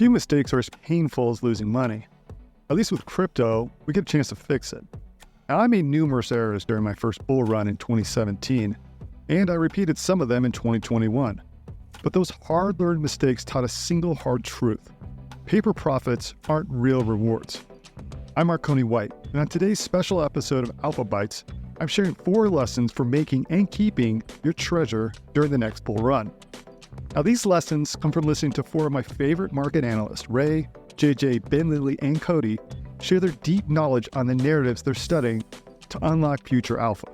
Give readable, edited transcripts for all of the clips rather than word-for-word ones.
Few mistakes are as painful as losing money. At least with crypto, we get a chance to fix it. Now, I made numerous errors during my first bull run in 2017, and I repeated some of them in 2021. But those hard-learned mistakes taught a single hard truth. Paper profits aren't real rewards. I'm Marconi White, and on today's special episode of Alpha Bytes, I'm sharing 4 lessons for making and keeping your treasure during the next bull run. Now, these lessons come from listening to 4 of my favorite market analysts, Ray, JJ, Ben Lilly, and Cody, share their deep knowledge on the narratives they're studying to unlock future alpha.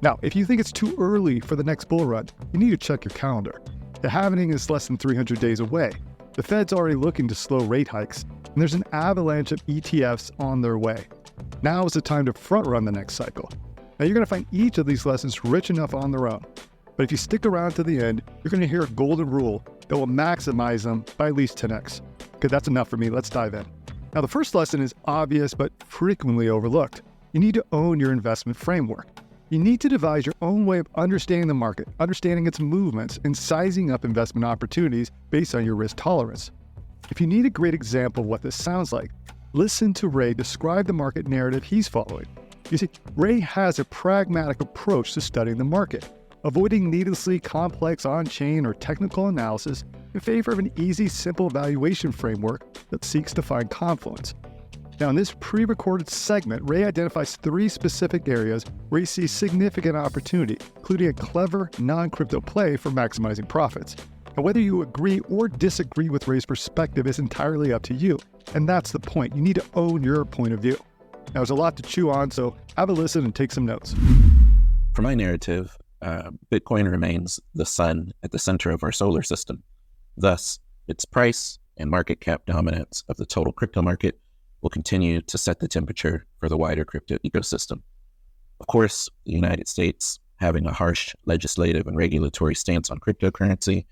Now, if you think it's too early for the next bull run, you need to check your calendar. The halving is less than 300 days away. The Fed's already looking to slow rate hikes, and there's an avalanche of ETFs on their way. Now is the time to front-run the next cycle. Now, you're going to find each of these lessons rich enough on their own. But if you stick around to the end, you're going to hear a golden rule that will maximize them by at least 10x. Okay, that's enough for me. Let's dive in. Now, the first lesson is obvious but frequently overlooked. You need to own your investment framework. You need to devise your own way of understanding the market, understanding its movements, and sizing up investment opportunities based on your risk tolerance. If you need a great example of what this sounds like, listen to Ray describe the market narrative he's following. You see, Ray has a pragmatic approach to studying the market, avoiding needlessly complex on-chain or technical analysis in favor of an easy, simple valuation framework that seeks to find confluence. Now, in this pre-recorded segment, Ray identifies 3 specific areas where he sees significant opportunity, including a clever, non-crypto play for maximizing profits. And whether you agree or disagree with Ray's perspective is entirely up to you. And that's the point. You need to own your point of view. Now, there's a lot to chew on, so have a listen and take some notes. For my narrative, Bitcoin remains the sun at the center of our solar system. Thus, its price and market cap dominance of the total crypto market will continue to set the temperature for the wider crypto ecosystem. Of course, the United States, having a harsh legislative and regulatory stance on cryptocurrency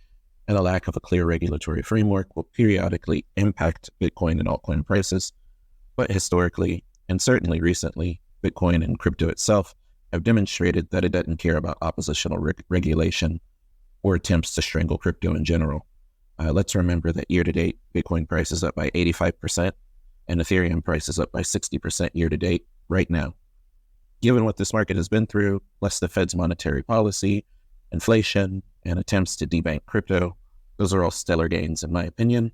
and the lack of a clear regulatory framework, will periodically impact Bitcoin and altcoin prices. But historically, and certainly recently, Bitcoin and crypto itself have demonstrated that it doesn't care about oppositional regulation or attempts to strangle crypto in general. Let's remember that year-to-date, Bitcoin price is up by 85%, and Ethereum price is up by 60% year-to-date right now. Given what this market has been through, plus the Fed's monetary policy, inflation, and attempts to debank crypto, those are all stellar gains in my opinion.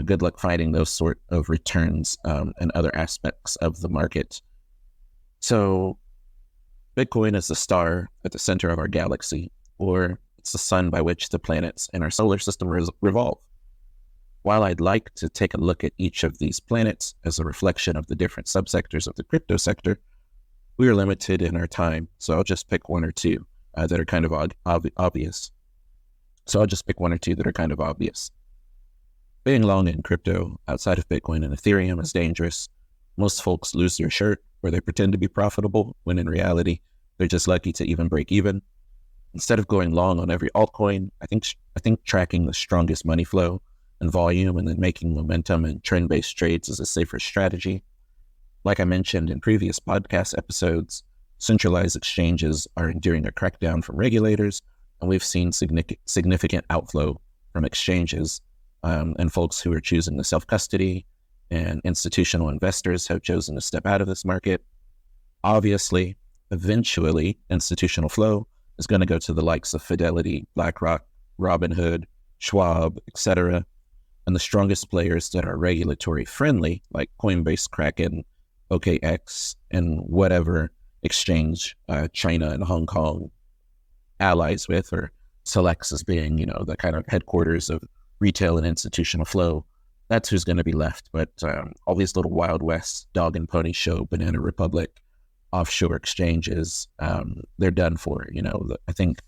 Good luck finding those sort of returns and other aspects of the market. So Bitcoin is the star at the center of our galaxy, or it's the sun by which the planets in our solar system revolve. While I'd like to take a look at each of these planets as a reflection of the different subsectors of the crypto sector, we are limited in our time, so I'll just pick 1 or 2 that are kind of obvious. Being long in crypto outside of Bitcoin and Ethereum is dangerous. Most folks lose their shirt where they pretend to be profitable, when in reality, they're just lucky to even break even. Instead of going long on every altcoin, I think tracking the strongest money flow and volume and then making momentum and trend-based trades is a safer strategy. Like I mentioned in previous podcast episodes, centralized exchanges are enduring a crackdown from regulators, and we've seen significant outflow from exchanges and folks who are choosing to self-custody, and institutional investors have chosen to step out of this market. Obviously, eventually, institutional flow is going to go to the likes of Fidelity, BlackRock, Robinhood, Schwab, etc., and the strongest players that are regulatory friendly, like Coinbase, Kraken, OKX, and whatever exchange China and Hong Kong allies with, or selects as being, the kind of headquarters of retail and institutional flow. That's who's going to be left. But all these little Wild West, dog and pony show, Banana Republic, offshore exchanges, they're done for. I think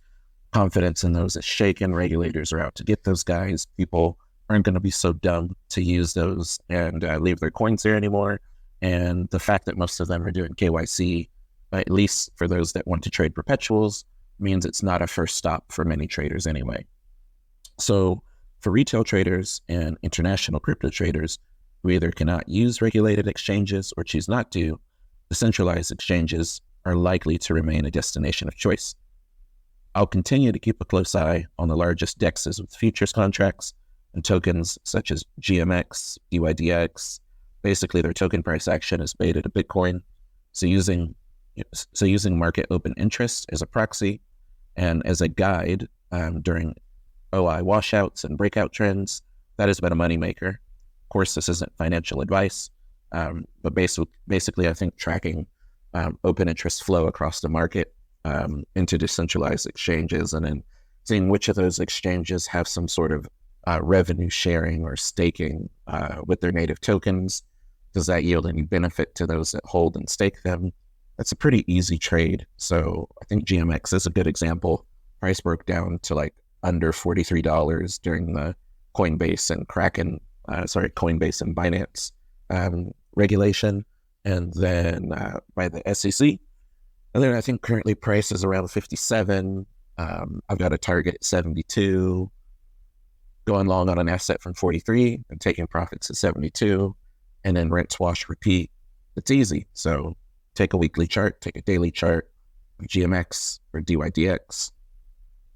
confidence in those is shaken. Regulators are out to get those guys. People aren't going to be so dumb to use those and leave their coins there anymore. And the fact that most of them are doing KYC, at least for those that want to trade perpetuals, means it's not a first stop for many traders anyway. So for retail traders and international crypto traders who either cannot use regulated exchanges or choose not to, the centralized exchanges are likely to remain a destination of choice. I'll continue to keep a close eye on the largest DEXs with futures contracts, and tokens such as GMX, DYDX. Basically, their token price action is beta to Bitcoin. So using market open interest as a proxy and as a guide during OI washouts and breakout trends, that has been a moneymaker. Of course, this isn't financial advice, but basically, I think tracking open interest flow across the market into decentralized exchanges, and then seeing which of those exchanges have some sort of revenue sharing or staking with their native tokens. Does that yield any benefit to those that hold and stake them? That's a pretty easy trade. So I think GMX is a good example. Price broke down to like under $43 during the Coinbase and Coinbase and Binance regulation, and then by the SEC. And then I think currently price is around 57. I've got a target at 72. Going long on an asset from 43 and taking profits at 72, and then rinse, wash, repeat. It's easy. So take a weekly chart, take a daily chart of GMX or DYDX,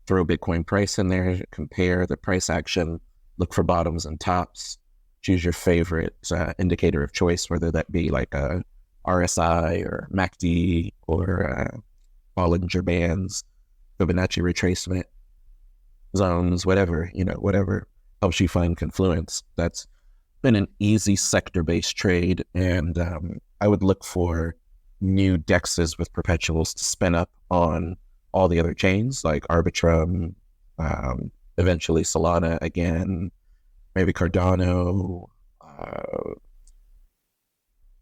throw Bitcoin price in there, compare the price action, look for bottoms and tops, choose your favorite indicator of choice, whether that be like a RSI or MACD or Bollinger Bands, Fibonacci retracement, zones, whatever helps you find confluence. That's been an easy sector-based trade, and I would look for new dexes with perpetuals to spin up on all the other chains like Arbitrum, eventually Solana again, maybe Cardano,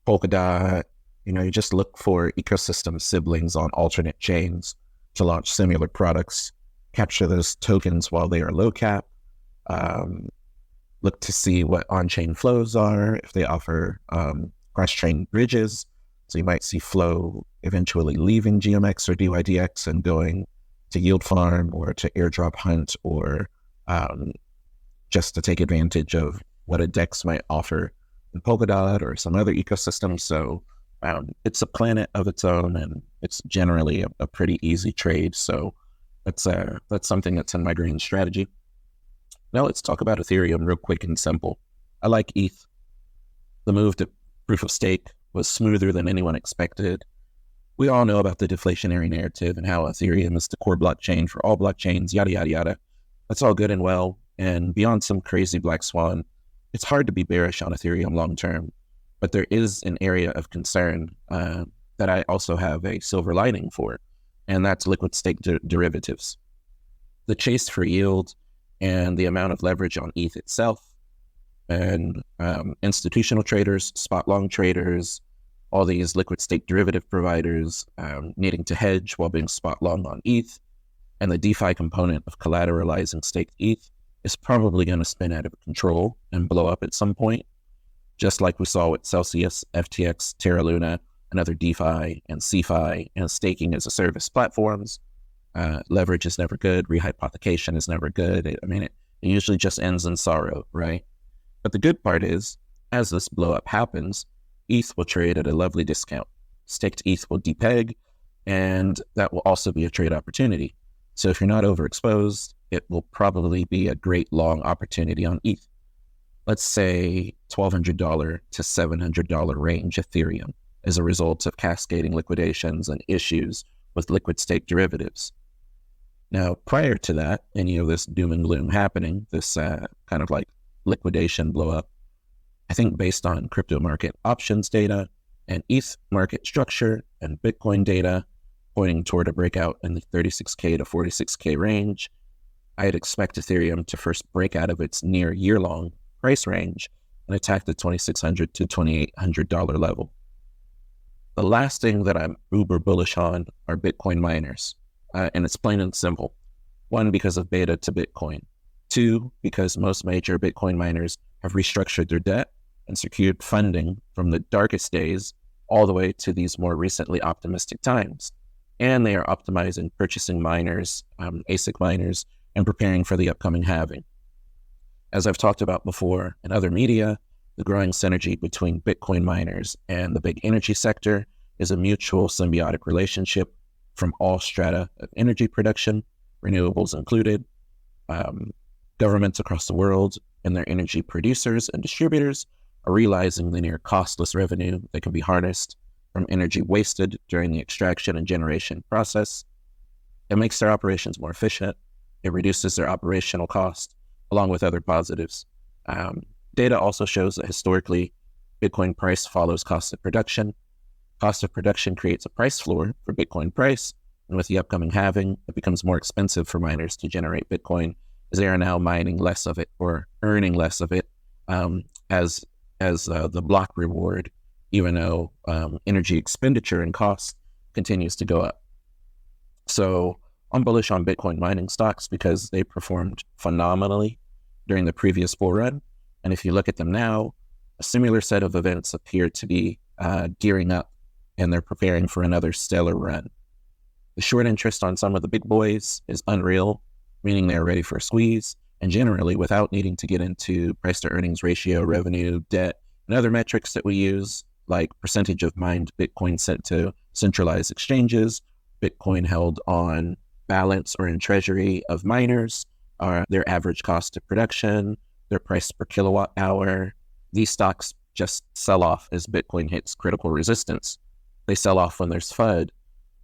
Polkadot. You just look for ecosystem siblings on alternate chains to launch similar products, capture those tokens while they are low cap, look to see what on-chain flows are, if they offer cross-chain bridges. So you might see flow eventually leaving GMX or DYDX and going to Yield Farm or to Airdrop Hunt, or just to take advantage of what a DEX might offer in Polkadot or some other ecosystem. So it's a planet of its own, and it's generally a pretty easy trade. So that's something that's in my green strategy. Now let's talk about Ethereum real quick and simple. I like ETH. The move to proof of stake was smoother than anyone expected. We all know about the deflationary narrative and how Ethereum is the core blockchain for all blockchains, yada, yada, yada. That's all good and well. And beyond some crazy black swan, it's hard to be bearish on Ethereum long term. But there is an area of concern that I also have a silver lining for, and that's liquid stake derivatives. The chase for yield and the amount of leverage on ETH itself, and institutional traders, spot long traders, all these liquid stake derivative providers needing to hedge while being spot long on ETH, and the DeFi component of collateralizing staked ETH is probably going to spin out of control and blow up at some point, just like we saw with Celsius, FTX, Terra Luna, and other DeFi and CeFi and staking as a service platforms. Leverage is never good. Rehypothecation is never good. It usually just ends in sorrow, right? But the good part is, as this blow up happens, ETH will trade at a lovely discount. Staked ETH will depeg, and that will also be a trade opportunity. So if you're not overexposed, it will probably be a great long opportunity on ETH. Let's say $1,200 to $700 range Ethereum as a result of cascading liquidations and issues with liquid stake derivatives. Now, prior to that, any of this doom and gloom happening, this kind of like liquidation blow up, I think based on crypto market options data and ETH market structure and Bitcoin data pointing toward a breakout in the 36K to 46K range, I'd expect Ethereum to first break out of its near year-long price range and attack the $2,600 to $2,800 level. The last thing that I'm uber bullish on are Bitcoin miners, and it's plain and simple. One, because of beta to Bitcoin. Two, because most major Bitcoin miners have restructured their debt and secured funding from the darkest days all the way to these more recently optimistic times. And they are optimizing purchasing miners, ASIC miners, and preparing for the upcoming halving. As I've talked about before in other media, the growing synergy between Bitcoin miners and the big energy sector is a mutual symbiotic relationship from all strata of energy production, renewables included. Governments across the world and their energy producers and distributors are realizing the near costless revenue that can be harnessed from energy wasted during the extraction and generation process. It makes their operations more efficient. It reduces their operational cost, along with other positives. Data also shows that historically, Bitcoin price follows cost of production. Cost of production creates a price floor for Bitcoin price, and with the upcoming halving, it becomes more expensive for miners to generate Bitcoin, as they are now mining less of it or earning less of it as the block reward, even though energy expenditure and cost continues to go up. So I'm bullish on Bitcoin mining stocks because they performed phenomenally during the previous bull run. And if you look at them now, a similar set of events appear to be gearing up, and they're preparing for another stellar run. The short interest on some of the big boys is unreal, meaning they're ready for a squeeze, and generally without needing to get into price to earnings ratio, revenue, debt, and other metrics that we use, like percentage of mined Bitcoin sent to centralized exchanges, Bitcoin held on balance or in treasury of miners, their average cost of production, their price per kilowatt hour. These stocks just sell off as Bitcoin hits critical resistance. They sell off when there's FUD.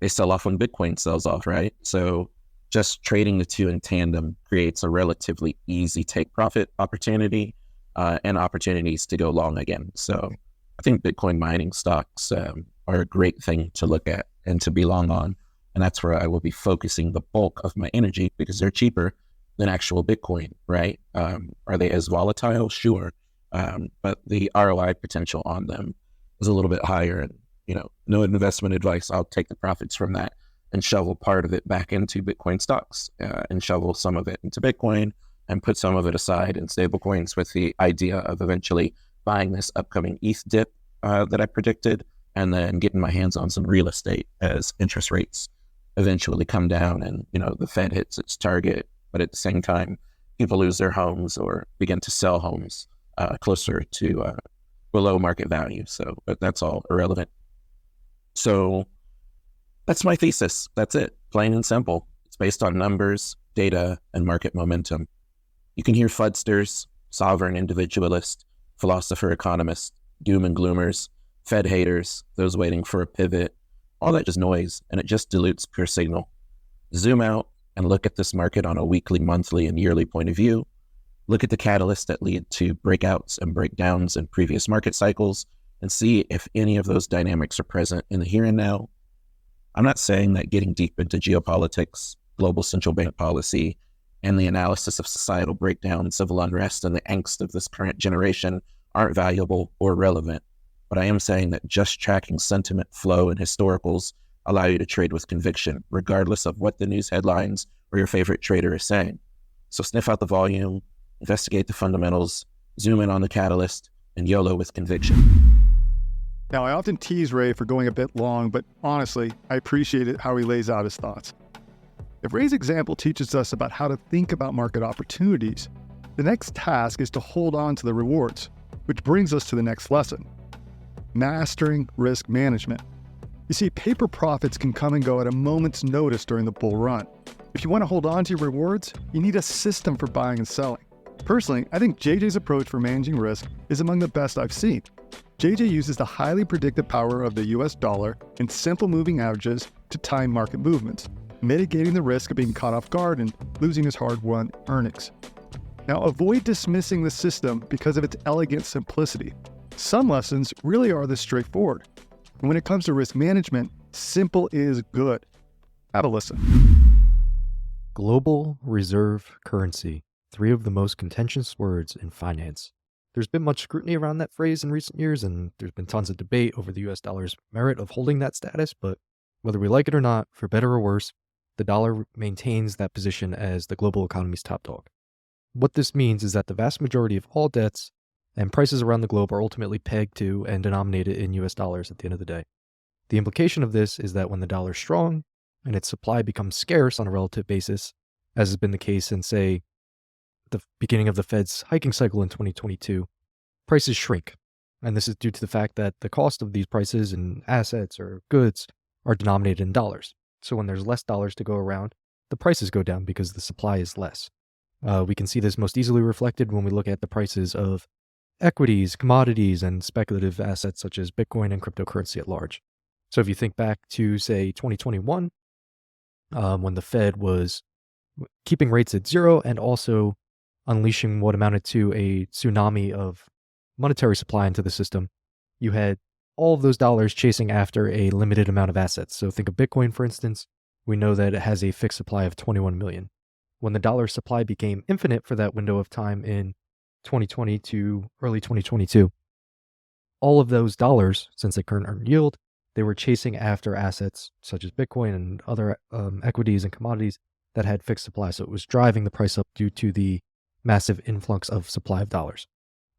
They sell off when Bitcoin sells off, right? So just trading the two in tandem creates a relatively easy take profit opportunity and opportunities to go long again. So I think Bitcoin mining stocks are a great thing to look at and to be long on. And that's where I will be focusing the bulk of my energy because they're cheaper than actual Bitcoin, right? Are they as volatile? Sure. But the ROI potential on them is a little bit higher. And, no investment advice. I'll take the profits from that and shovel part of it back into Bitcoin stocks and shovel some of it into Bitcoin and put some of it aside in stable coins with the idea of eventually buying this upcoming ETH dip that I predicted and then getting my hands on some real estate as interest rates eventually come down and, the Fed hits its target, but at the same time, people lose their homes or begin to sell homes closer to below market value. But that's all irrelevant. So that's my thesis. That's it. Plain and simple. It's based on numbers, data, and market momentum. You can hear FUDsters, sovereign individualists, philosopher economists, doom and gloomers, Fed haters, those waiting for a pivot, all that just noise, and it just dilutes pure signal. Zoom out and look at this market on a weekly, monthly, and yearly point of view. Look at the catalysts that lead to breakouts and breakdowns in previous market cycles and see if any of those dynamics are present in the here and now. I'm not saying that getting deep into geopolitics, global central bank policy, and the analysis of societal breakdown, civil unrest, and the angst of this current generation aren't valuable or relevant. But I am saying that just tracking sentiment, flow, and historicals allow you to trade with conviction, regardless of what the news headlines or your favorite trader is saying. So sniff out the volume, investigate the fundamentals, zoom in on the catalyst, and YOLO with conviction. Now, I often tease Ray for going a bit long, but honestly, I appreciate it how he lays out his thoughts. If Ray's example teaches us about how to think about market opportunities, the next task is to hold on to the rewards, which brings us to the next lesson: mastering risk management. You see, paper profits can come and go at a moment's notice during the bull run. If you want to hold on to your rewards, you need a system for buying and selling. Personally, I think JJ's approach for managing risk is among the best I've seen. JJ uses the highly predictive power of the US dollar and simple moving averages to time market movements, mitigating the risk of being caught off guard and losing his hard-won earnings. Now, avoid dismissing the system because of its elegant simplicity. Some lessons really are this straightforward. And when it comes to risk management, simple is good. Have a listen. Global reserve currency, 3 of the most contentious words in finance. There's been much scrutiny around that phrase in recent years, and there's been tons of debate over the US dollar's merit of holding that status, but whether we like it or not, for better or worse, the dollar maintains that position as the global economy's top dog. What this means is that the vast majority of all debts and prices around the globe are ultimately pegged to and denominated in US dollars at the end of the day. The implication of this is that when the dollar is strong and its supply becomes scarce on a relative basis, as has been the case in, say, the beginning of the Fed's hiking cycle in 2022, prices shrink. And this is due to the fact that the cost of these prices and assets or goods are denominated in dollars. So when there's less dollars to go around, the prices go down because the supply is less. We can see this most easily reflected when we look at the prices of equities, commodities, and speculative assets such as Bitcoin and cryptocurrency at large. So if you think back to, say, 2021, when the Fed was keeping rates at zero and also unleashing what amounted to a tsunami of monetary supply into the system, you had all of those dollars chasing after a limited amount of assets. So think of Bitcoin, for instance. We know that it has a fixed supply of 21 million. When the dollar supply became infinite for that window of time in 2020 to early 2022, all of those dollars, since they couldn't earn yield, they were chasing after assets such as Bitcoin and other equities and commodities that had fixed supply. So it was driving the price up due to the massive influx of supply of dollars.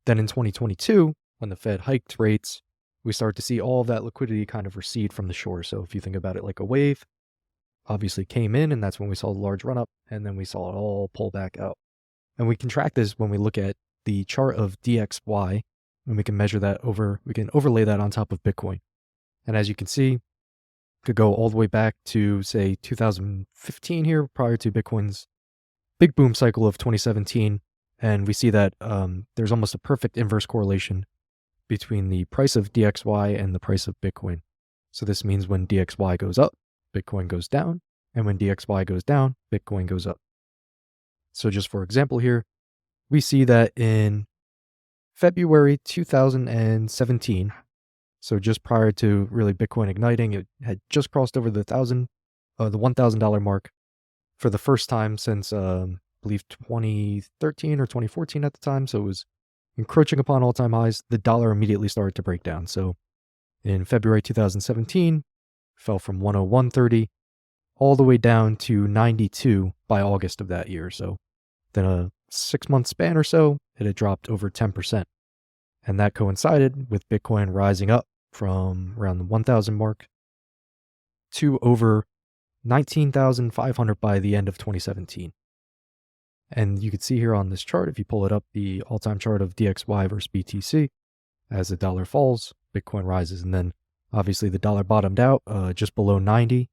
Then in 2022, when the Fed hiked rates, we start to see all of that liquidity kind of recede from the shore. So if you think about it like a wave, obviously came in, and that's when we saw the large run up, and then we saw it all pull back out. And we can track this when we look at the chart of DXY, and we can measure that we can overlay that on top of Bitcoin. And as you can see, could go all the way back to, say, 2015 here, prior to Bitcoin's big boom cycle of 2017. And we see that there's almost a perfect inverse correlation between the price of DXY and the price of Bitcoin. So this means when DXY goes up, Bitcoin goes down, and when DXY goes down, Bitcoin goes up. So just for example here, we see that in February 2017, so just prior to really Bitcoin igniting, it had just crossed over the $1,000 mark for the first time since, I believe 2013 or 2014 at the time. So it was encroaching upon all-time highs. The dollar immediately started to break down. So in February 2017, fell from 101.30 all the way down to 92 by August of that year. So then a 6-month span or so, it had dropped over 10%. And that coincided with Bitcoin rising up from around the 1,000 mark to over 19,500 by the end of 2017. And you can see here on this chart, if you pull it up, the all-time chart of DXY versus BTC, as the dollar falls, Bitcoin rises. And then obviously the dollar bottomed out just below 90.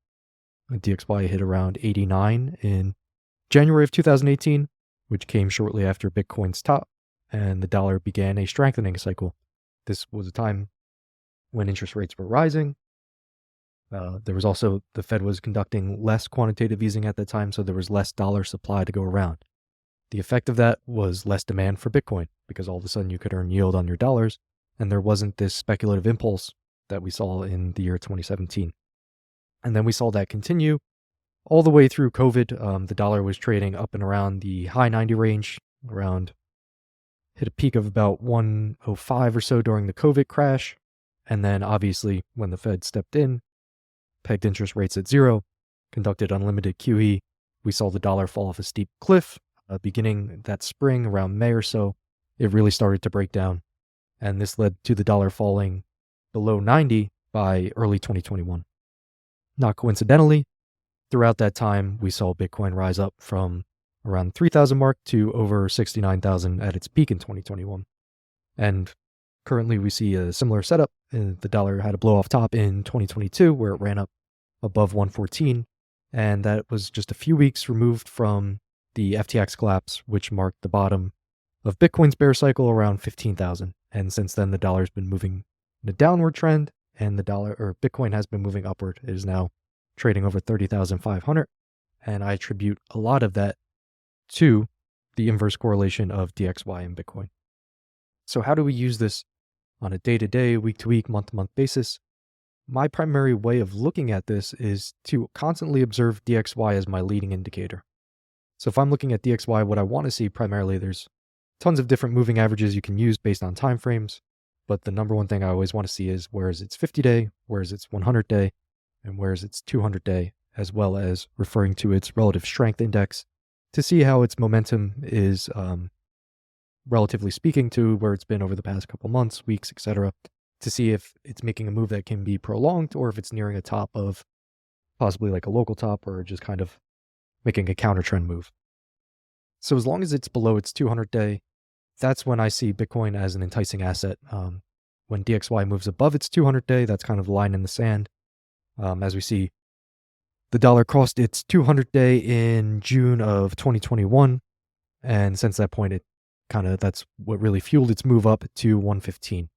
DXY hit around 89 in January of 2018, which came shortly after Bitcoin's top, and the dollar began a strengthening cycle. This was a time when interest rates were rising. There was also, the Fed was conducting less quantitative easing at that time, so there was less dollar supply to go around. The effect of that was less demand for Bitcoin, because all of a sudden you could earn yield on your dollars, and there wasn't this speculative impulse that we saw in the year 2017. And then we saw that continue all the way through COVID. The dollar was trading up and around the high 90 range, hit a peak of about 105 or so during the COVID crash. And then obviously when the Fed stepped in, pegged interest rates at zero, conducted unlimited QE, we saw the dollar fall off a steep cliff. Beginning that spring, around May or so, it really started to break down. And this led to the dollar falling below 90 by early 2021. Not coincidentally, throughout that time, we saw Bitcoin rise up from around 3,000 mark to over 69,000 at its peak in 2021. And currently we see a similar setup. The dollar had a blow off top in 2022 where it ran up above 114. And that was just a few weeks removed from the FTX collapse, which marked the bottom of Bitcoin's bear cycle around 15,000. And since then, the dollar's been moving in a downward trend, and Bitcoin has been moving upward. It is now trading over 30,500. And I attribute a lot of that to the inverse correlation of DXY and Bitcoin. So how do we use this on a day-to-day, week-to-week, month-to-month basis? My primary way of looking at this is to constantly observe DXY as my leading indicator. So if I'm looking at DXY, what I want to see primarily, there's tons of different moving averages you can use based on time frames, but the number one thing I always want to see is where is its 50-day, where is its 100-day, and where is its 200-day, as well as referring to its relative strength index to see how its momentum is, relatively speaking, to where it's been over the past couple months, weeks, etc., to see if it's making a move that can be prolonged or if it's nearing a top of possibly like a local top or just kind of making a counter trend move. So as long as it's below its 200-day, that's when I see Bitcoin as an enticing asset. When DXY moves above its 200-day, that's kind of the line in the sand. As we see, the dollar crossed its 200-day in June of 2021, And since that point, that's what really fueled its move up to 115.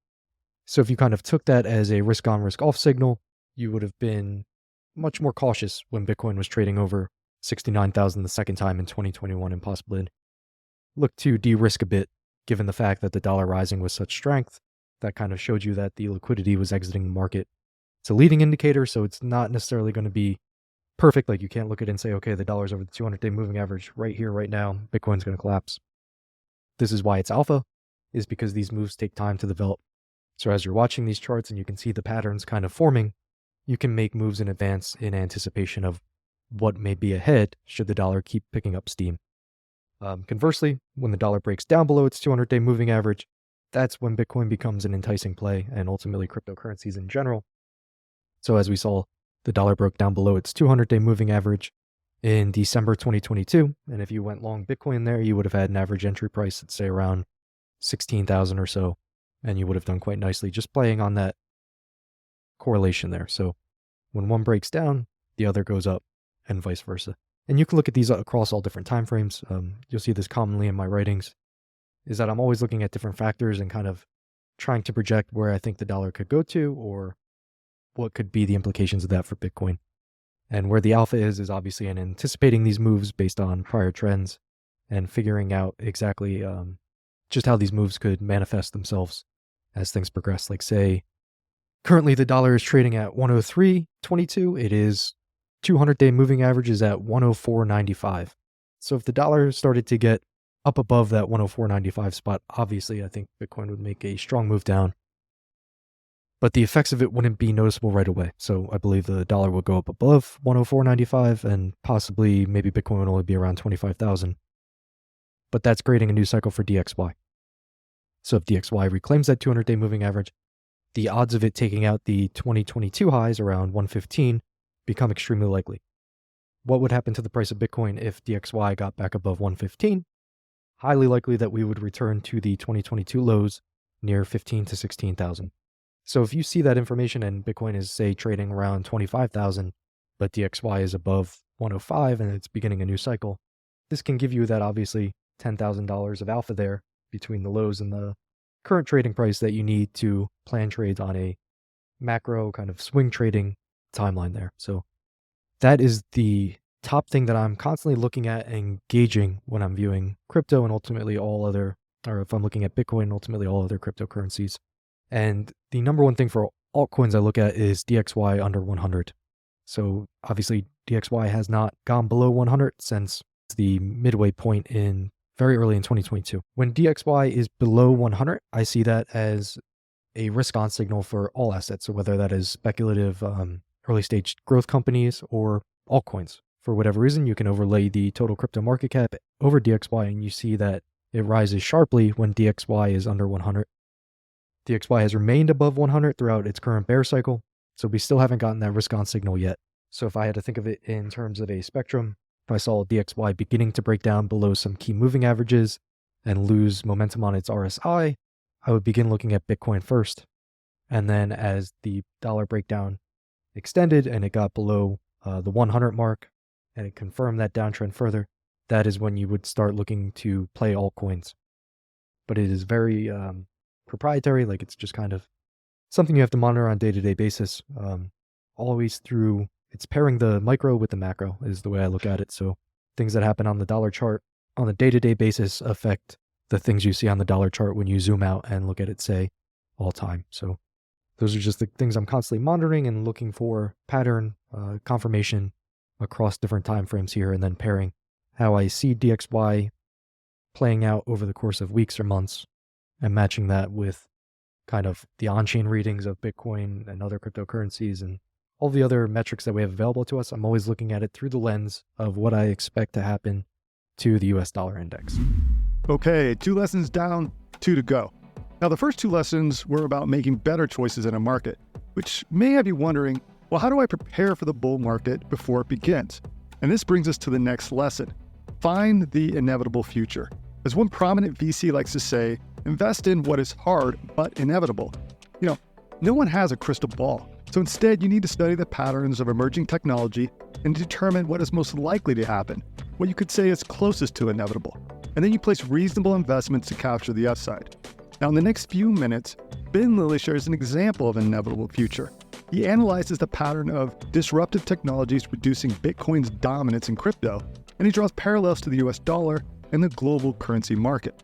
So if you kind of took that as a risk on, risk off signal, you would have been much more cautious when Bitcoin was trading over 69,000 the second time in 2021 and possibly look to de-risk a bit, given the fact that the dollar rising with such strength. That kind of showed you that the liquidity was exiting the market. It's a leading indicator, so it's not necessarily going to be perfect. Like, you can't look at it and say, okay, the dollar's over the 200-day moving average right here, right now, Bitcoin's going to collapse. This is why it's alpha, is because these moves take time to develop. So as you're watching these charts and you can see the patterns kind of forming, you can make moves in advance in anticipation of what may be ahead should the dollar keep picking up steam. Conversely, when the dollar breaks down below its 200-day moving average, that's when Bitcoin becomes an enticing play, and ultimately cryptocurrencies in general. So as we saw, the dollar broke down below its 200-day moving average in December 2022, and if you went long Bitcoin there, you would have had an average entry price at, say, around 16,000 or so, and you would have done quite nicely just playing on that correlation there. So when one breaks down, the other goes up, and vice versa. And you can look at these across all different time frames. You'll see this commonly in my writings, is that I'm always looking at different factors and kind of trying to project where I think the dollar could go to, or what could be the implications of that for Bitcoin. And where the alpha is obviously in anticipating these moves based on prior trends and figuring out exactly just how these moves could manifest themselves as things progress. Like, say, currently the dollar is trading at 103.22. It is 200-day moving average is at 104.95. So if the dollar started to get up above that 104.95 spot, obviously I think Bitcoin would make a strong move down. But the effects of it wouldn't be noticeable right away. So I believe the dollar will go up above 104.95 and possibly maybe Bitcoin would only be around 25,000. But that's creating a new cycle for DXY. So if DXY reclaims that 200-day moving average, the odds of it taking out the 2022 highs around 115 become extremely likely. What would happen to the price of Bitcoin if DXY got back above 115? Highly likely that we would return to the 2022 lows near 15 to 16,000. So if you see that information and Bitcoin is, say, trading around 25,000, but DXY is above 105 and it's beginning a new cycle, this can give you that obviously $10,000 of alpha there between the lows and the current trading price that you need to plan trades on a macro kind of swing trading timeline there. So that is the top thing that I'm constantly looking at and gauging when I'm viewing crypto and ultimately all other, or if I'm looking at Bitcoin, ultimately all other cryptocurrencies. And the number one thing for altcoins I look at is DXY under 100. So obviously DXY has not gone below 100 since the midway point in very early in 2022. When DXY is below 100, I see that as a risk on signal for all assets. So whether that is speculative early stage growth companies or altcoins. For whatever reason, you can overlay the total crypto market cap over DXY and you see that it rises sharply when DXY is under 100. DXY has remained above 100 throughout its current bear cycle, so we still haven't gotten that risk on signal yet. So if I had to think of it in terms of a spectrum, if I saw DXY beginning to break down below some key moving averages and lose momentum on its RSI, I would begin looking at Bitcoin first. And then as the dollar breakdown extended and it got below the 100 mark and it confirmed that downtrend further, that is when you would start looking to play altcoins. But it is very proprietary, like it's just kind of something you have to monitor on a day-to-day basis. Always through, it's pairing the micro with the macro is the way I look at it. So things that happen on the dollar chart on a day-to-day basis affect the things you see on the dollar chart when you zoom out and look at it, say, all time. So those are just the things I'm constantly monitoring and looking for pattern confirmation across different time frames here, and then pairing how I see DXY playing out over the course of weeks or months and matching that with kind of the on-chain readings of Bitcoin and other cryptocurrencies and all the other metrics that we have available to us. I'm always looking at it through the lens of what I expect to happen to the US dollar index. Okay, 2 lessons down, 2 to go. Now, the first 2 lessons were about making better choices in a market, which may have you wondering, well, how do I prepare for the bull market before it begins? And this brings us to the next lesson. Find the inevitable future. As one prominent VC likes to say, invest in what is hard but inevitable. No one has a crystal ball. So instead, you need to study the patterns of emerging technology and determine what is most likely to happen, what you could say is closest to inevitable. and then you place reasonable investments to capture the upside. Now, in the next few minutes, Ben Lilly shares an example of an inevitable future. He analyzes the pattern of disruptive technologies reducing Bitcoin's dominance in crypto, and he draws parallels to the US dollar and the global currency market.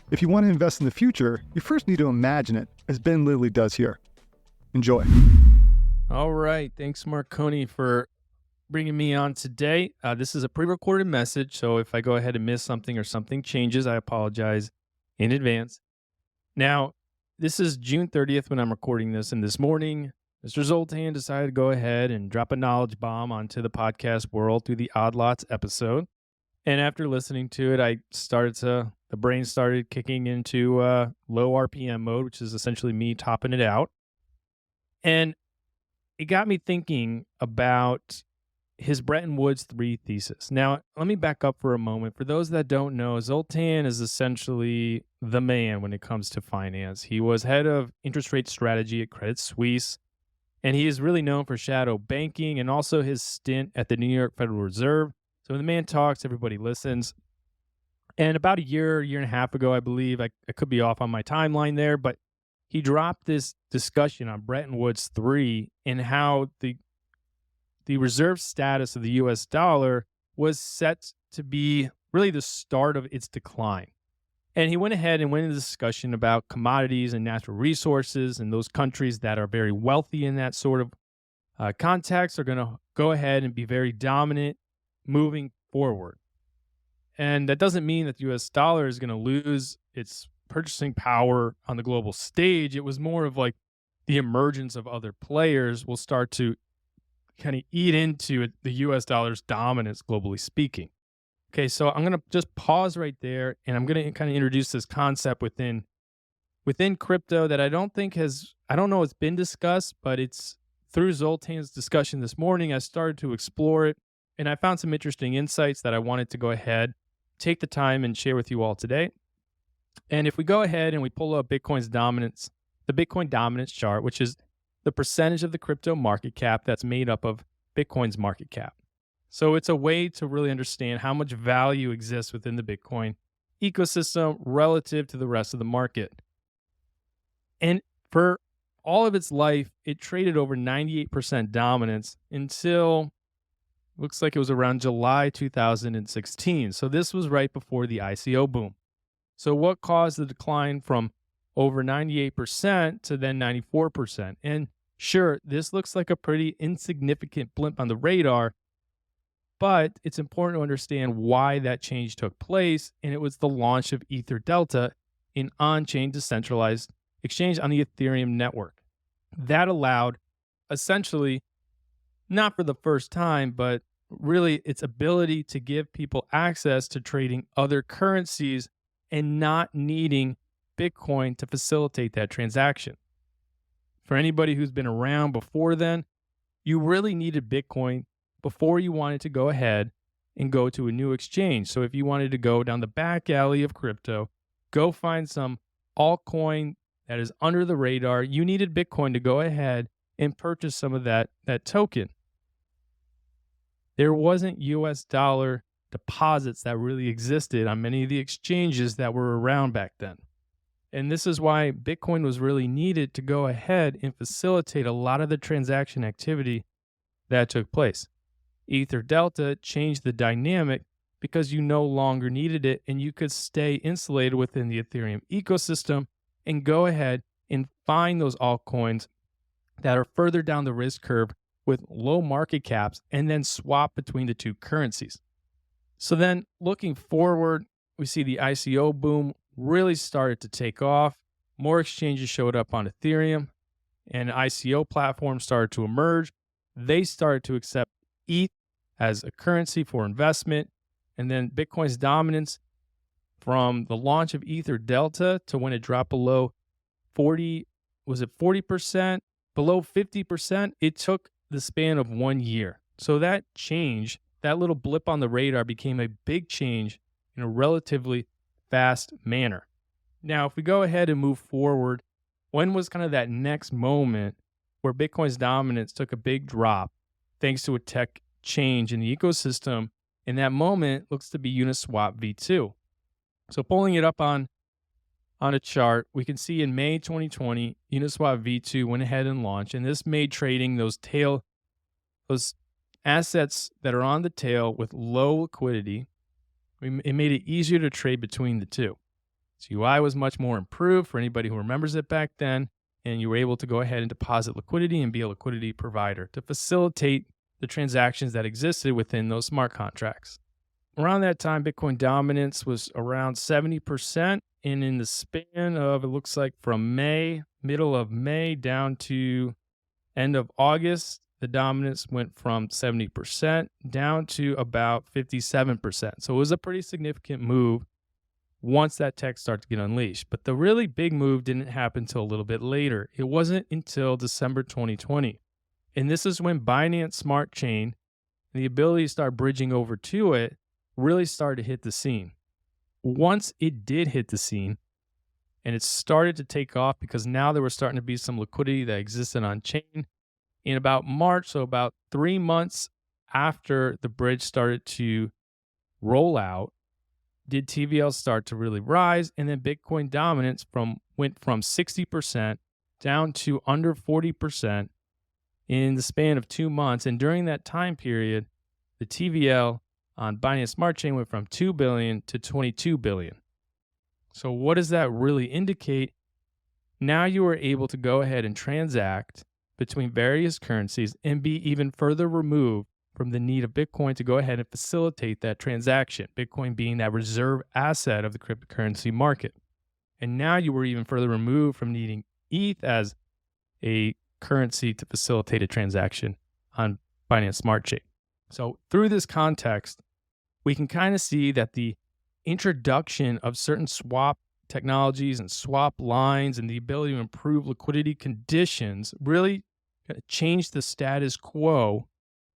If you want to invest in the future, you first need to imagine it, as Ben Lilly does here. Enjoy. All right. Thanks, Marconi, for bringing me on today. This is a pre-recorded message, so if I go ahead and miss something or something changes, I apologize in advance. Now, this is June 30th when I'm recording this, and this morning, Mr. Zoltan decided to go ahead and drop a knowledge bomb onto the podcast world through the Odd Lots episode. And after listening to it, the brain started kicking into low RPM mode, which is essentially me topping it out. And it got me thinking about his Bretton Woods 3 thesis. Now, let me back up for a moment. For those that don't know, Zoltan is essentially the man when it comes to finance. He was head of interest rate strategy at Credit Suisse, and he is really known for shadow banking and also his stint at the New York Federal Reserve. So when the man talks, everybody listens. And about a year and a half ago, I believe, I could be off on my timeline there, but he dropped this discussion on Bretton Woods 3 and how the reserve status of the US dollar was set to be really the start of its decline. And he went ahead and went into discussion about commodities and natural resources, and those countries that are very wealthy in that sort of context are going to go ahead and be very dominant moving forward. And that doesn't mean that the US dollar is going to lose its purchasing power on the global stage. It was more of like the emergence of other players will start to kind of eat into the US dollar's dominance, globally speaking. Okay, so I'm going to just pause right there, and I'm going to kind of introduce this concept within crypto that I don't know it's been discussed, but it's through Zoltan's discussion this morning, I started to explore it, and I found some interesting insights that I wanted to go ahead, take the time and share with you all today. And if we go ahead and we pull up Bitcoin's dominance, the Bitcoin dominance chart, which is the percentage of the crypto market cap that's made up of Bitcoin's market cap. So it's a way to really understand how much value exists within the Bitcoin ecosystem relative to the rest of the market. And for all of its life, it traded over 98% dominance until looks like it was around July 2016. So this was right before the ICO boom. So what caused the decline from over 98% to then 94%? And sure, this looks like a pretty insignificant blimp on the radar, but it's important to understand why that change took place, and it was the launch of Ether Delta, an on-chain decentralized exchange on the Ethereum network. That allowed, essentially, not for the first time, but really its ability to give people access to trading other currencies and not needing Bitcoin to facilitate that transaction. For anybody who's been around before then, you really needed Bitcoin before you wanted to go ahead and go to a new exchange. So if you wanted to go down the back alley of crypto, go find some altcoin that is under the radar, you needed Bitcoin to go ahead and purchase some of that token. There wasn't US dollar deposits that really existed on many of the exchanges that were around back then. And this is why Bitcoin was really needed to go ahead and facilitate a lot of the transaction activity that took place. Ether Delta changed the dynamic because you no longer needed it and you could stay insulated within the Ethereum ecosystem and go ahead and find those altcoins that are further down the risk curve with low market caps and then swap between the two currencies. So then looking forward, we see the ICO boom really started to take off. More exchanges showed up on Ethereum and ICO platforms started to emerge. They started to accept ETH as a currency for investment. And then Bitcoin's dominance from the launch of Ether Delta to when it dropped below 40%, below 50%, it took the span of 1 year. So that change, that little blip on the radar became a big change in a relatively fast manner. Now, if we go ahead and move forward, when was kind of that next moment where Bitcoin's dominance took a big drop thanks to a tech change in the ecosystem? And that moment looks to be Uniswap v2. So pulling it up on a chart, we can see in May 2020, Uniswap V2 went ahead and launched, and this made trading those assets that are on the tail with low liquidity, it made it easier to trade between the two. So UI was much more improved for anybody who remembers it back then, and you were able to go ahead and deposit liquidity and be a liquidity provider to facilitate the transactions that existed within those smart contracts. Around that time, Bitcoin dominance was around 70%, and in the span of, it looks like from middle of May down to end of August, the dominance went from 70% down to about 57%. So it was a pretty significant move once that tech started to get unleashed. But the really big move didn't happen until a little bit later. It wasn't until December 2020. And this is when Binance Smart Chain, the ability to start bridging over to it, really started to hit the scene. Once it did hit the scene, and it started to take off because now there was starting to be some liquidity that existed on chain. In about March, so about 3 months after the bridge started to roll out, did TVL start to really rise, and then Bitcoin dominance went from 60% down to under 40% in the span of 2 months. And during that time period, the TVL on Binance Smart Chain went from 2 billion to 22 billion. So what does that really indicate? Now you are able to go ahead and transact between various currencies and be even further removed from the need of Bitcoin to go ahead and facilitate that transaction, Bitcoin being that reserve asset of the cryptocurrency market. And now you were even further removed from needing ETH as a currency to facilitate a transaction on Binance Smart Chain. So through this context, we can kind of see that the introduction of certain swap technologies and swap lines and the ability to improve liquidity conditions really changed the status quo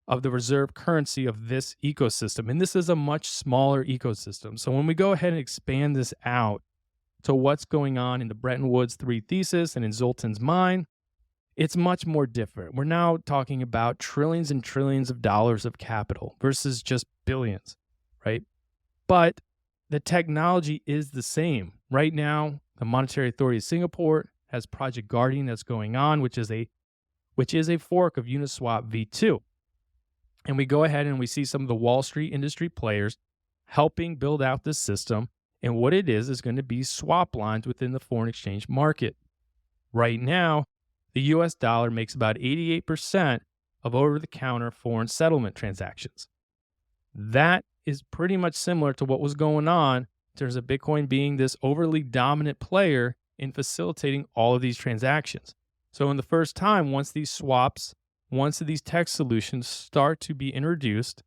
of the reserve currency of this ecosystem. And this is a much smaller ecosystem. So when we go ahead and expand this out to what's going on in the Bretton Woods 3 thesis and in Zoltan's mind, it's much more different. We're now talking about trillions and trillions of dollars of capital versus just billions, right? But the technology is the same. Right now, the Monetary Authority of Singapore has Project Guardian that's going on, which is a fork of Uniswap V2. And we go ahead and we see some of the Wall Street industry players helping build out this system. And what it is going to be swap lines within the foreign exchange market. Right now, the US dollar makes about 88% of over-the-counter foreign settlement transactions. That is pretty much similar to what was going on in terms of Bitcoin being this overly dominant player in facilitating all of these transactions. So in the first time, once these tech solutions start to be introduced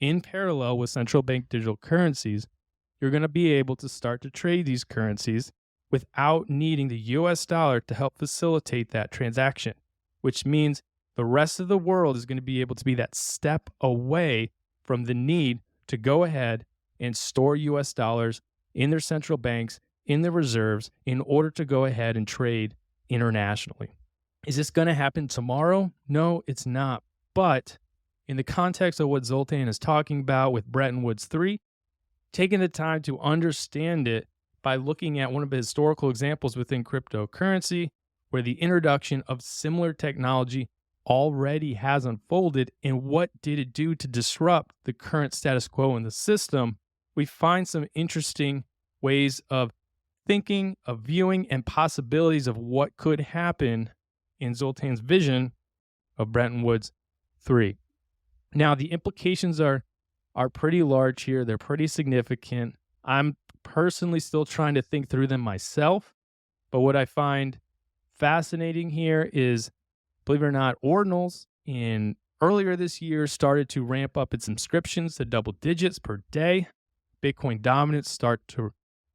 in parallel with central bank digital currencies, you're going to be able to start to trade these currencies without needing the US dollar to help facilitate that transaction, which means the rest of the world is going to be able to be that step away from the need to go ahead and store US dollars in their central banks, in their reserves, in order to go ahead and trade internationally. Is this going to happen tomorrow? No, it's not. But in the context of what Zoltan is talking about with Bretton Woods 3, taking the time to understand it by looking at one of the historical examples within cryptocurrency, where the introduction of similar technology already has unfolded, and what did it do to disrupt the current status quo in the system, we find some interesting ways of thinking, of viewing, and possibilities of what could happen in Zoltan's vision of Bretton Woods 3. Now, the implications are pretty large here. They're pretty significant. I'm personally still trying to think through them myself, but what I find fascinating here is, believe it or not, Ordinals earlier this year started to ramp up its subscriptions to double digits per day. Bitcoin dominance start to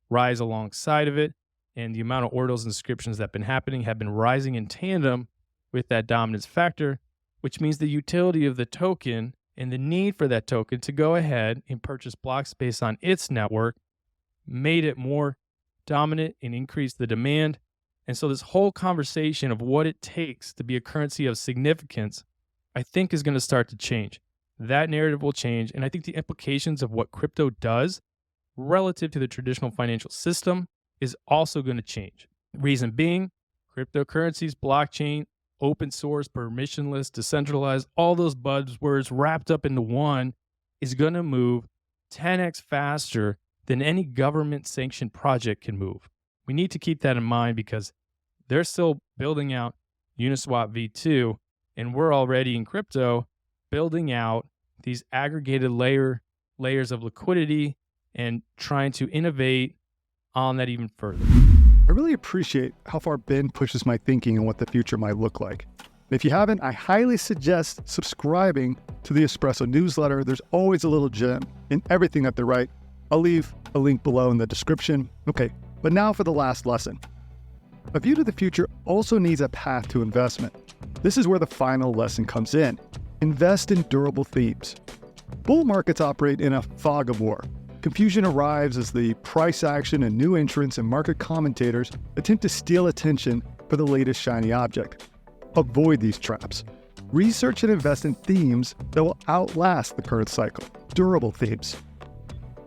rise alongside of it, and the amount of Ordinals and subscriptions that have been happening have been rising in tandem with that dominance factor, which means the utility of the token and the need for that token to go ahead and purchase block space on its network made it more dominant and increased the demand. And so this whole conversation of what it takes to be a currency of significance, I think is going to start to change. That narrative will change. And I think the implications of what crypto does relative to the traditional financial system is also going to change. Reason being, cryptocurrencies, blockchain, open source, permissionless, decentralized, all those buzzwords wrapped up into one is going to move 10x faster than any government-sanctioned project can move. We need to keep that in mind because they're still building out Uniswap v2, and we're already in crypto building out these aggregated layers of liquidity and trying to innovate on that even further. I really appreciate how far Ben pushes my thinking on what the future might look like. If you haven't, I highly suggest subscribing to the Espresso newsletter. There's always a little gem in everything that they write. I'll leave a link below in the description. Okay, but now for the last lesson. A view to the future also needs a path to investment. This is where the final lesson comes in. Invest in durable themes. Bull markets operate in a fog of war. Confusion arrives as the price action and new entrants and market commentators attempt to steal attention for the latest shiny object. Avoid these traps. Research and invest in themes that will outlast the current cycle, durable themes.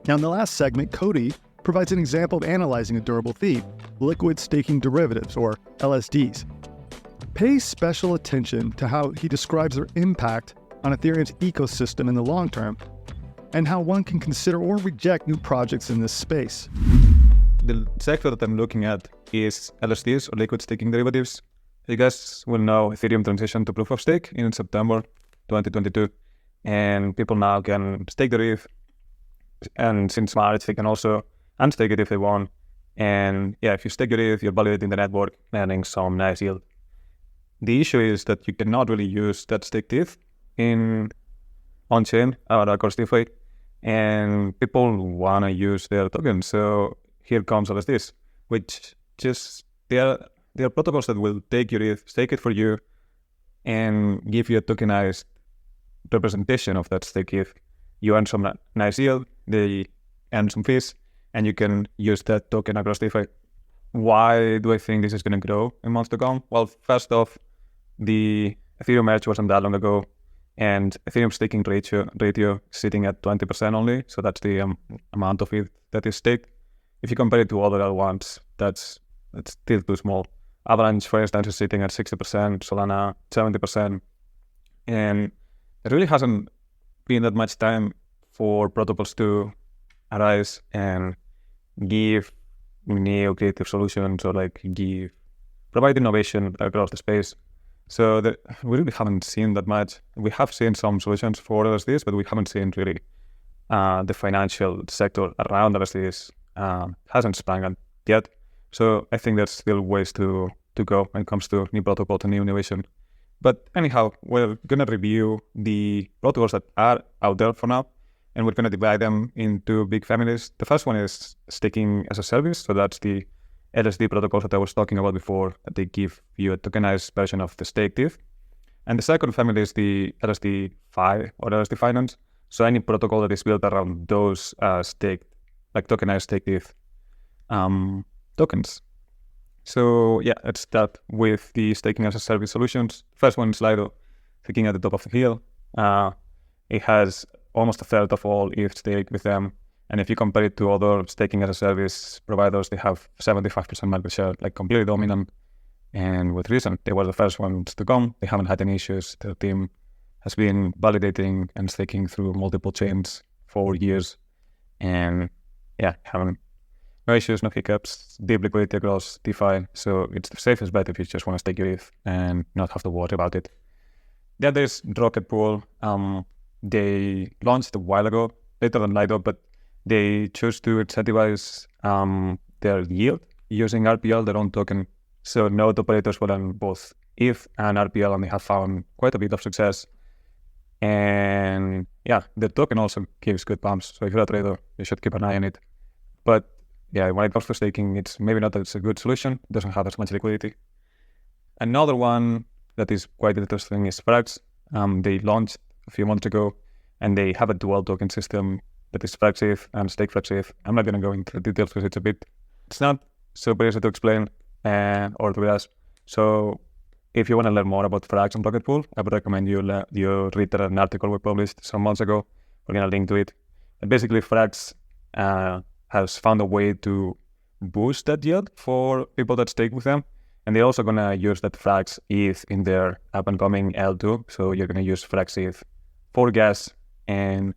Now in the last segment, Cody provides an example of analyzing a durable theme, liquid staking derivatives, or LSDs. Pay special attention to how he describes their impact on Ethereum's ecosystem in the long term, and how one can consider or reject new projects in this space. The sector that I'm looking at is LSDs, or liquid staking derivatives. You guys will know Ethereum transitioned to proof of stake in September 2022, and people now can stake their ETH, and since March they can also unstake it if they want. And yeah, if you stake your ETH, you're validating the network, earning some nice yield. The issue is that you cannot really use that staked ETH in on-chain or across DeFi, and people want to use their tokens. So here comes LSDs, which just they are protocols that will take your ETH, stake it for you, and give you a tokenized representation of that stake ETH. You earn some nice yield, they earn some fees, and you can use that token across DeFi. Why do I think this is going to grow in months to come? Well, first off, the Ethereum merge wasn't that long ago, and Ethereum staking ratio sitting at 20% only, so that's the amount of ETH that is staked. If you compare it to other L1s, that's still too small. Avalanche, for instance, is sitting at 60%, Solana 70%, and there really hasn't been that much time for protocols to arise and give new creative solutions or provide innovation across the space. So we really haven't seen that much. We have seen some solutions for LSDs, but we haven't seen really the financial sector around LSDs hasn't sprung up yet. So I think there's still ways to go when it comes to new protocols and new innovation. But anyhow, we're going to review the protocols that are out there for now, and we're going to divide them into big families. The first one is staking as a service. So that's the LSD protocols that I was talking about before, that they give you a tokenized version of the staked ETH. And the second family is the LSD Fi or LSD Finance. So any protocol that is built around those tokenized staked ETH tokens. So yeah, let's start with the staking as a service solutions. First one is Lido, sitting at the top of the hill. It has almost a third of all ETH stake with them. And if you compare it to other staking as a service providers, they have 75% market share, completely dominant. And with reason, they were the first ones to come. They haven't had any issues. Their team has been validating and staking through multiple chains for years. And yeah, having no issues, no hiccups, deep liquidity across DeFi. So it's the safest bet if you just want to stake your ETH and not have to worry about it. The other is Rocket Pool. They launched a while ago, later than Lido, but they chose to incentivize their yield using RPL, their own token. So node operators will earn both ETH and RPL, and they have found quite a bit of success. And yeah, the token also gives good pumps. So if you're a trader, you should keep an eye on it. But yeah, when it comes to staking, it's maybe not that it's a good solution. It doesn't have as much liquidity. Another one that is quite interesting is FRAX. They launched a few months ago, and they have a dual token system that is FRAX and stake FRAX. I'm not going to go into the details because it's not super easy to explain or to grasp. So if you want to learn more about FRAX and Rocket Pool, I would recommend you read an article we published some months ago. We're going to link to it. And basically, FRAX has found a way to boost that yield for people that stake with them. And they're also going to use that FRAX ETH in their up-and-coming L2. So you're going to use FRAX ETH for gas. And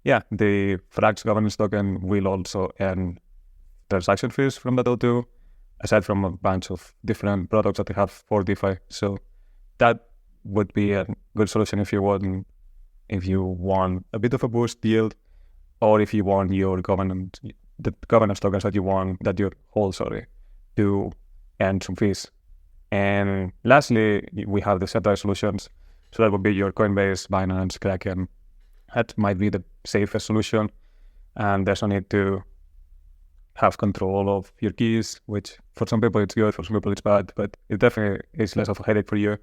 yeah, the FRAX governance token will also earn transaction fees from that L2, aside from a bunch of different products that they have for DeFi. So that would be a good solution if you want a bit of a boost yield, or if you want your the governance tokens that you hold, to earn some fees. And lastly, we have the centralized solutions. So that would be your Coinbase, Binance, Kraken. That might be the safest solution. And there's no need to have control of your keys, which for some people it's good, for some people it's bad, but it definitely is less of a headache for you.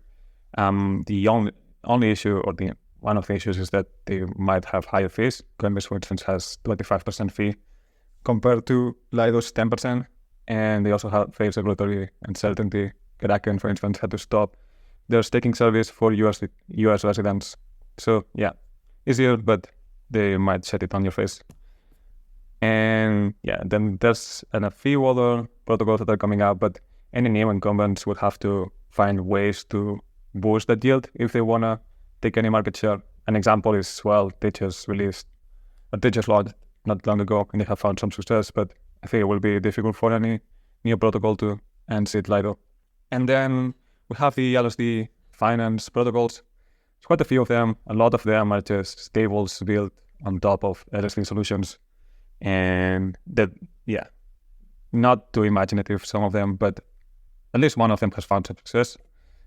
The only issue, or one of the issues, is that they might have higher fees. Coinbase, for instance, has 25% fee compared to Lido's 10%, and they also have face regulatory uncertainty. Kraken, for instance, had to stop their staking service for US residents. So yeah, easier, but they might set it on your face. And yeah, then there's a few other protocols that are coming out, but any new incumbents would have to find ways to boost that yield if they want to take any market share. An example is, they just launched not long ago, and they have found some success, but I think it will be difficult for any new protocol to unseat Lido. And then we have the LSD finance protocols. There's quite a few of them. A lot of them are just stables built on top of LSD solutions. And that, not too imaginative, some of them, but at least one of them has found some success.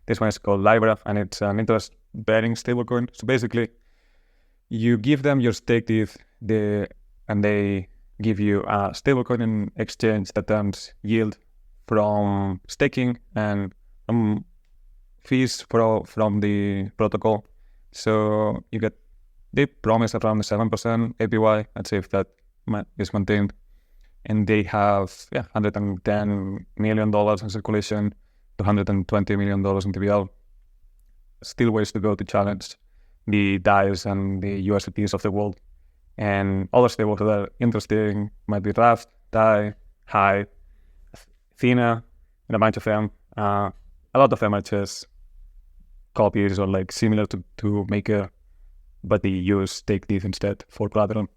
This one is called Libra, and it's an interest-bearing stablecoin. So basically, you give them your staked ETH, and they give you a stablecoin in exchange that earns yield from staking and fees from the protocol. So they promise around 7% APY. Let's see if that is maintained. And they have $110 million in circulation, $220 million in TVL. Still ways to go to challenge the DAIs and the USDTs of the world. And other stables that are interesting might be Raft, DAI, Hive, Athena, and a bunch of them. A lot of them are just copies or similar to Maker, but they use staked ETH instead for collateral.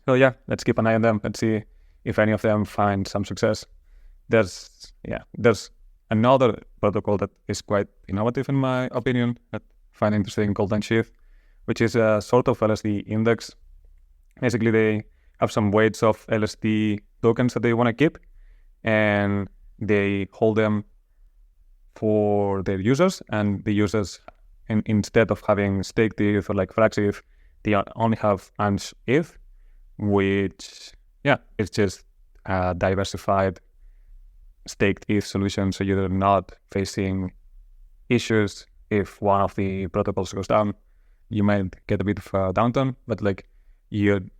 So yeah, let's keep an eye on them and see if any of them find some success. There's another protocol that is quite innovative in my opinion that I find interesting, called unshETH, which is a sort of LSD index. Basically, they have some weights of LSD tokens that they want to keep, and they hold them for their users, and the users, instead of having staked ETH or FRAX ETH, they only have unshETH, which it's just a diversified staked ETH solution, so you're not facing issues if one of the protocols goes down. You might get a bit of a downturn, but you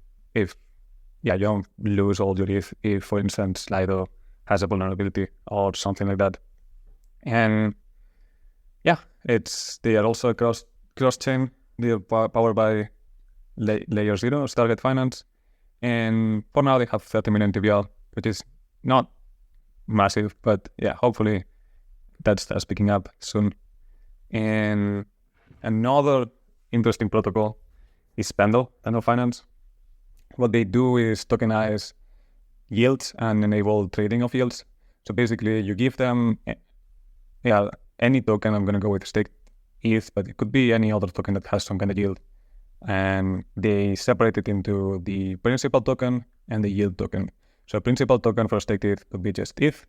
don't lose all your ETH if, for instance, Lido has a vulnerability or something like that. And they are also cross-chain. They are powered by Layer 0, Target Finance. And for now, they have 30 million TVL, which is not massive, but hopefully that starts picking up soon. And another interesting protocol is Pendle Finance. What they do is tokenize yields and enable trading of yields. So basically, you give them any token. I'm going to go with staked ETH, but it could be any other token that has some kind of yield. And they separate it into the principal token and the yield token. So a principal token for staked ETH would be just ETH,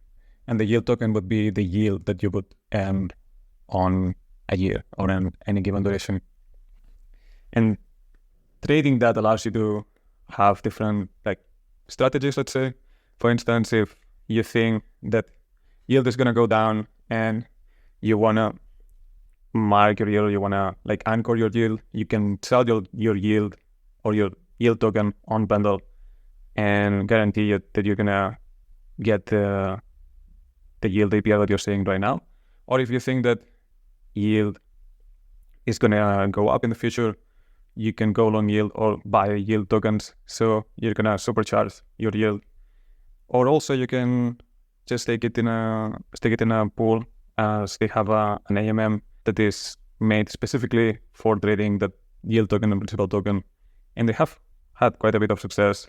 and the yield token would be the yield that you would earn on a year or on any given duration. And trading that allows you to have different strategies, let's say. For instance, if you think that yield is going to go down and you want to mark your yield, you want to anchor your yield, you can sell your yield or your yield token on Pendle and guarantee that you're going to get the yield API that you're seeing right now. Or if you think that yield is going to go up in the future, you can go long yield or buy yield tokens, so you're gonna supercharge your yield. Or also you can just stick it in a pool, as they have an AMM that is made specifically for trading the yield token and principal token, and they have had quite a bit of success.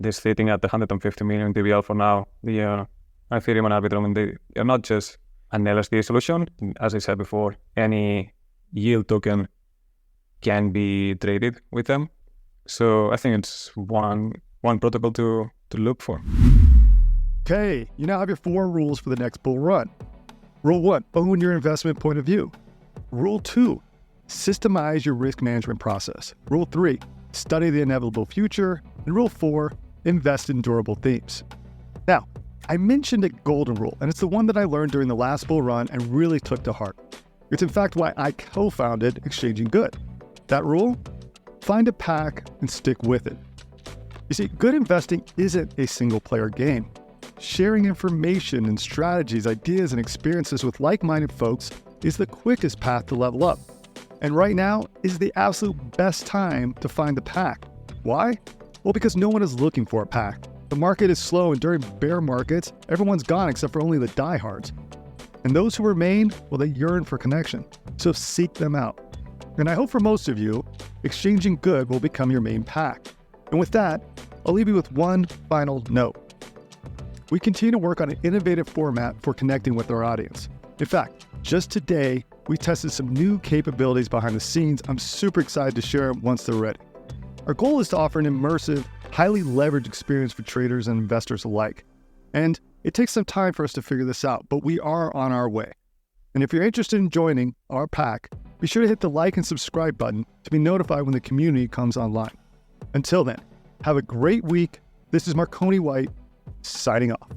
They're sitting at 150 million TVL for now. The Ethereum and Arbitrum, and they are not just an LSD solution. As I said before, any yield token can be traded with them. So I think it's one protocol to look for. Okay, you now have your 4 rules for the next bull run. Rule 1, own your investment point of view. Rule 2, systemize your risk management process. Rule 3, study the inevitable future. And Rule 4, invest in durable themes. Now, I mentioned a golden rule, and it's the one that I learned during the last bull run and really took to heart. It's in fact why I co-founded Exchanging Good. That rule? Find a pack and stick with it. You see, good investing isn't a single player game. Sharing information and strategies, ideas, and experiences with like-minded folks is the quickest path to level up. And right now is the absolute best time to find the pack. Why? Well, because no one is looking for a pack. The market is slow, and during bear markets, everyone's gone except for only the diehards. And those who remain, well, they yearn for connection. So seek them out. And I hope for most of you, Exchanging Good will become your main pack. And with that, I'll leave you with one final note. We continue to work on an innovative format for connecting with our audience. In fact, just today, we tested some new capabilities behind the scenes. I'm super excited to share them once they're ready. Our goal is to offer an immersive, highly leveraged experience for traders and investors alike. And it takes some time for us to figure this out, but we are on our way. And if you're interested in joining our pack, be sure to hit the like and subscribe button to be notified when the community comes online. Until then, have a great week. This is Marconi White, signing off.